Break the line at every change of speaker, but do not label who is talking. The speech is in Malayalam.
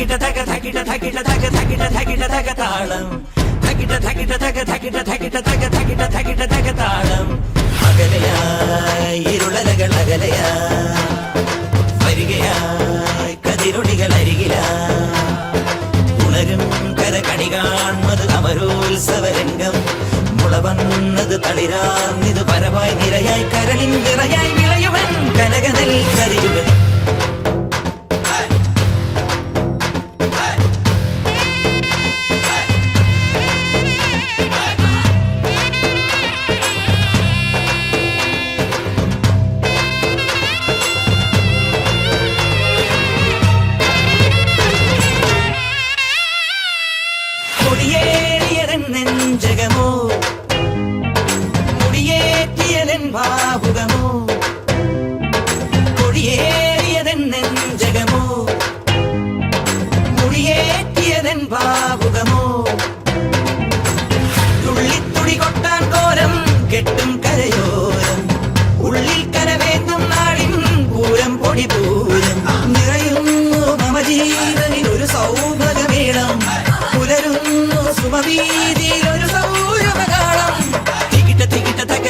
തകിട തക തകിട തകിട തക തകിട തകിട തക താളം തകിട തകിട തക തകിട തകിട തക തകിട തകിട തക താളം അകലയായി ഇരുളലകൾ അകലയായി വരികയായി കതിരൊളികൾ അരികിലായി ഉണരും കരകണി കാൺമത് അമരോത്സവരംഗം മുളവന്നത് തളിരാർന്നിത് പരവായി നിരയായി കരളിൻ നിറയായി വിളയുവൻ കനകനൽ കരിയുവൻ